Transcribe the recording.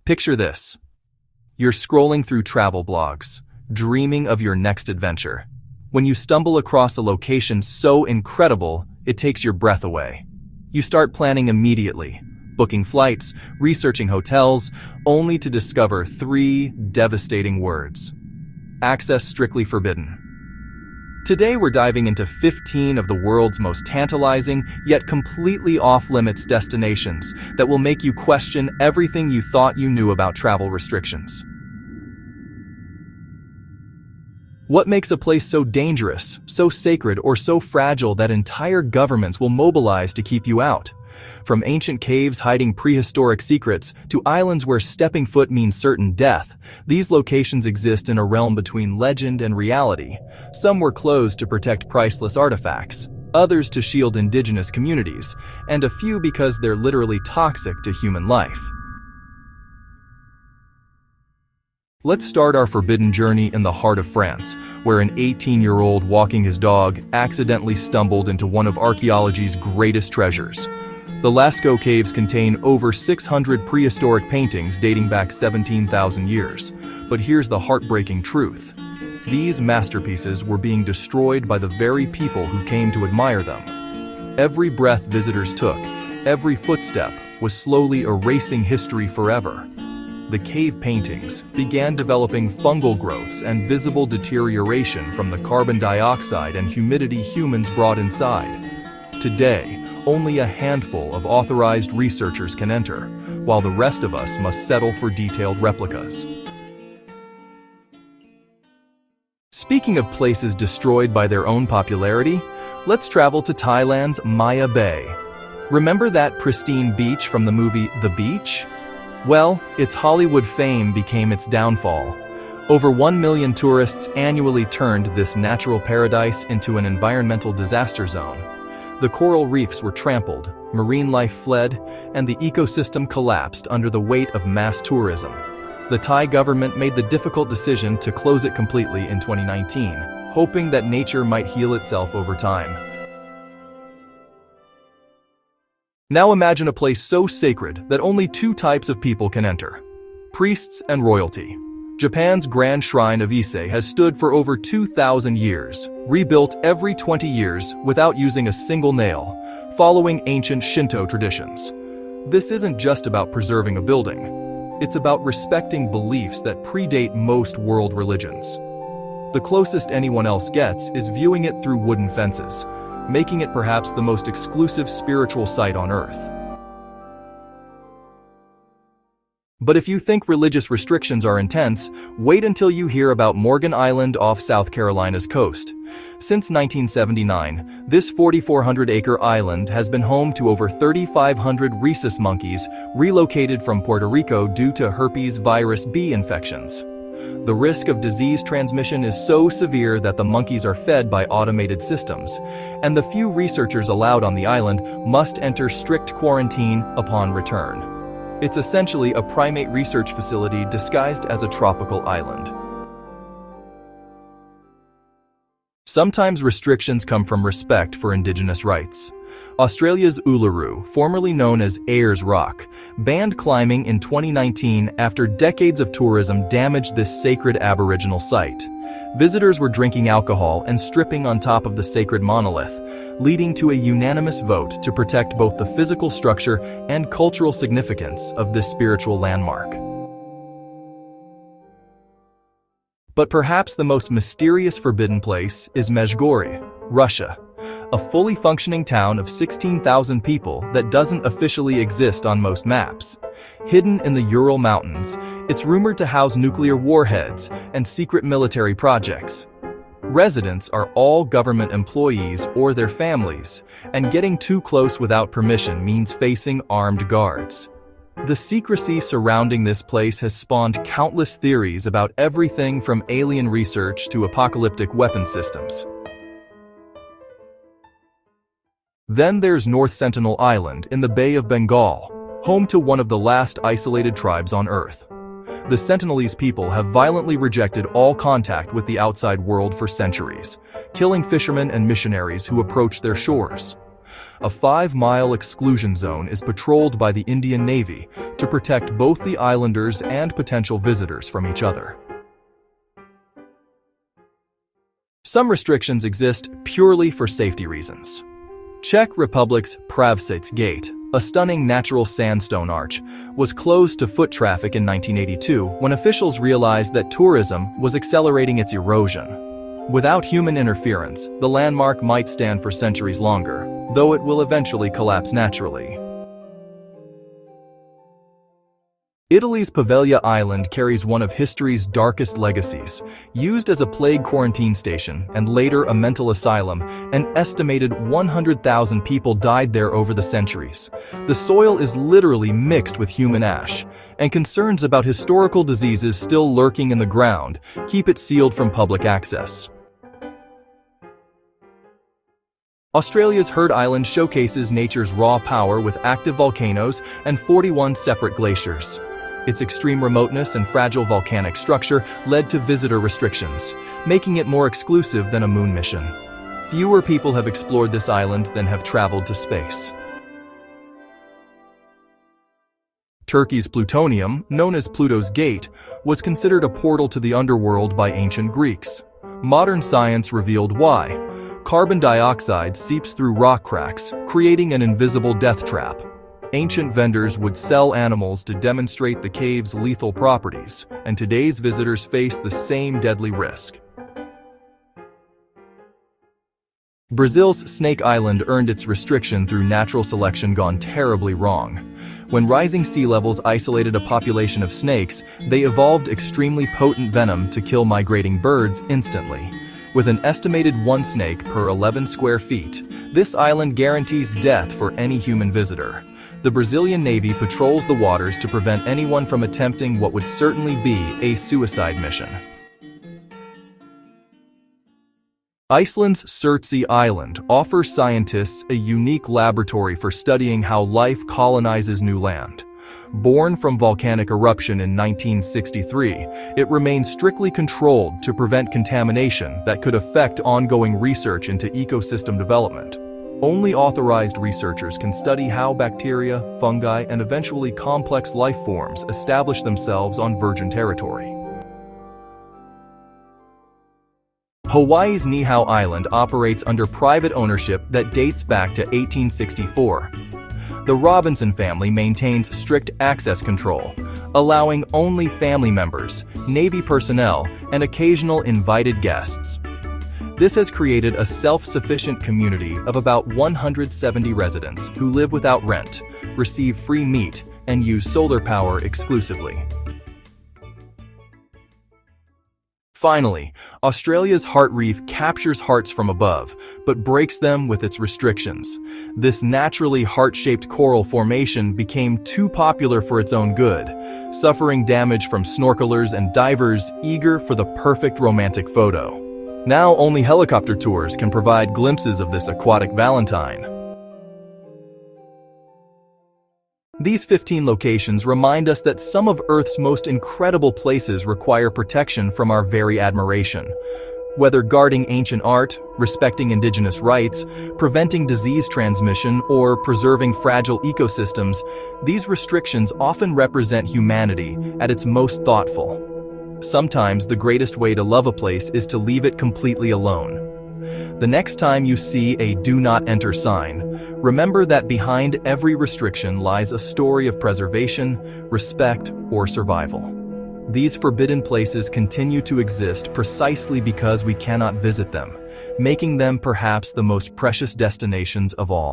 Picture this. You're scrolling through travel blogs, dreaming of your next adventure, when you stumble across a location so incredible it takes your breath away. You start planning immediately, booking flights, researching hotels, only to discover three devastating words: access strictly forbidden. Today we're diving into 15 of the world's most tantalizing yet completely off-limits destinations that will make you question everything you thought you knew about travel restrictions. What makes a place so dangerous, so sacred, or so fragile that entire governments will mobilize to keep you out? From ancient caves hiding prehistoric secrets to islands where stepping foot means certain death, these locations exist in a realm between legend and reality. Some were closed to protect priceless artifacts, others to shield indigenous communities, and a few because they're literally toxic to human life. Let's start our forbidden journey in the heart of France, where an 18-year-old walking his dog accidentally stumbled into one of archaeology's greatest treasures. The Lasco caves contain over 600 prehistoric paintings dating back 17,000 years. But here's the heartbreaking truth. These masterpieces were being destroyed by the very people who came to admire them. Every breath visitors took, every footstep, was slowly erasing history forever. The cave paintings began developing fungal growths and visible deterioration from the carbon dioxide and humidity humans brought inside. Today, only a handful of authorized researchers can enter, while the rest of us must settle for detailed replicas. Speaking of places destroyed by their own popularity, let's travel to Thailand's Maya Bay. Remember that pristine beach from the movie The Beach? Well, its Hollywood fame became its downfall. Over 1 million tourists annually turned this natural paradise into an environmental disaster zone. The coral reefs were trampled, marine life fled, and the ecosystem collapsed under the weight of mass tourism. The Thai government made the difficult decision to close it completely in 2019, hoping that nature might heal itself over time. Now imagine a place so sacred that only two types of people can enter: priests and royalty. Japan's Grand Shrine of Ise has stood for over 2,000 years, rebuilt every 20 years without using a single nail, following ancient Shinto traditions. This isn't just about preserving a building. It's about respecting beliefs that predate most world religions. The closest anyone else gets is viewing it through wooden fences, making it perhaps the most exclusive spiritual site on Earth. But if you think religious restrictions are intense, wait until you hear about Morgan Island off South Carolina's coast. Since 1979, this 4,400-acre island has been home to over 3,500 rhesus monkeys relocated from Puerto Rico due to herpes virus B infections. The risk of disease transmission is so severe that the monkeys are fed by automated systems, and the few researchers allowed on the island must enter strict quarantine upon return. It's essentially a primate research facility disguised as a tropical island. Sometimes restrictions come from respect for indigenous rights. Australia's Uluru, formerly known as Ayers Rock, banned climbing in 2019 after decades of tourism damaged this sacred Aboriginal site. Visitors were drinking alcohol and stripping on top of the sacred monolith, leading to a unanimous vote to protect both the physical structure and cultural significance of this spiritual landmark. But perhaps the most mysterious forbidden place is Medjugorje, Russia, a fully functioning town of 16,000 people that doesn't officially exist on most maps. Hidden in the Ural Mountains, it's rumored to house nuclear warheads and secret military projects. Residents are all government employees or their families, and getting too close without permission means facing armed guards. The secrecy surrounding this place has spawned countless theories about everything from alien research to apocalyptic weapon systems. Then there's North Sentinel Island in the Bay of Bengal, home to one of the last isolated tribes on Earth. The Sentinelese people have violently rejected all contact with the outside world for centuries, killing fishermen and missionaries who approach their shores. A 5-mile exclusion zone is patrolled by the Indian Navy to protect both the islanders and potential visitors from each other. Some restrictions exist purely for safety reasons. Czech Republic's Pravsitz Gate, a stunning natural sandstone arch, was closed to foot traffic in 1982 when officials realized that tourism was accelerating its erosion. Without human interference, the landmark might stand for centuries longer, though it will eventually collapse naturally. Italy's Poveglia Island carries one of history's darkest legacies. Used as a plague quarantine station and later a mental asylum, an estimated 100,000 people died there over the centuries. The soil is literally mixed with human ash, and concerns about historical diseases still lurking in the ground keep it sealed from public access. Australia's Heard Island showcases nature's raw power with active volcanoes and 41 separate glaciers. Its extreme remoteness and fragile volcanic structure led to visitor restrictions, making it more exclusive than a moon mission. Fewer people have explored this island than have traveled to space. Turkey's plutonium, known as Pluto's Gate, was considered a portal to the underworld by ancient Greeks. Modern science revealed why. Carbon dioxide seeps through rock cracks, creating an invisible death trap. Ancient vendors would sell animals to demonstrate the cave's lethal properties, and today's visitors face the same deadly risk. Brazil's Snake Island earned its restriction through natural selection gone terribly wrong. When rising sea levels isolated a population of snakes, they evolved extremely potent venom to kill migrating birds instantly. With an estimated 1 snake per 11 square feet, this island guarantees death for any human visitor. The Brazilian Navy patrols the waters to prevent anyone from attempting what would certainly be a suicide mission. Iceland's Surtsey Island offers scientists a unique laboratory for studying how life colonizes new land. Born from volcanic eruption in 1963, it remains strictly controlled to prevent contamination that could affect ongoing research into ecosystem development. Only authorized researchers can study how bacteria, fungi, and eventually complex life forms establish themselves on virgin territory. Hawaii's Niihau Island operates under private ownership that dates back to 1864. The Robinson family maintains strict access control, allowing only family members, Navy personnel, and occasional invited guests. This has created a self-sufficient community of about 170 residents who live without rent, receive free meat, and use solar power exclusively. Finally, Australia's Heart Reef captures hearts from above, but breaks them with its restrictions. This naturally heart-shaped coral formation became too popular for its own good, suffering damage from snorkelers and divers eager for the perfect romantic photo. Now only helicopter tours can provide glimpses of this aquatic Valentine. These 15 locations remind us that some of Earth's most incredible places require protection from our very admiration. Whether guarding ancient art, respecting indigenous rights, preventing disease transmission, or preserving fragile ecosystems, these restrictions often represent humanity at its most thoughtful. Sometimes the greatest way to love a place is to leave it completely alone. The next time you see a "Do Not Enter" sign, remember that behind every restriction lies a story of preservation, respect, or survival. These forbidden places continue to exist precisely because we cannot visit them, making them perhaps the most precious destinations of all.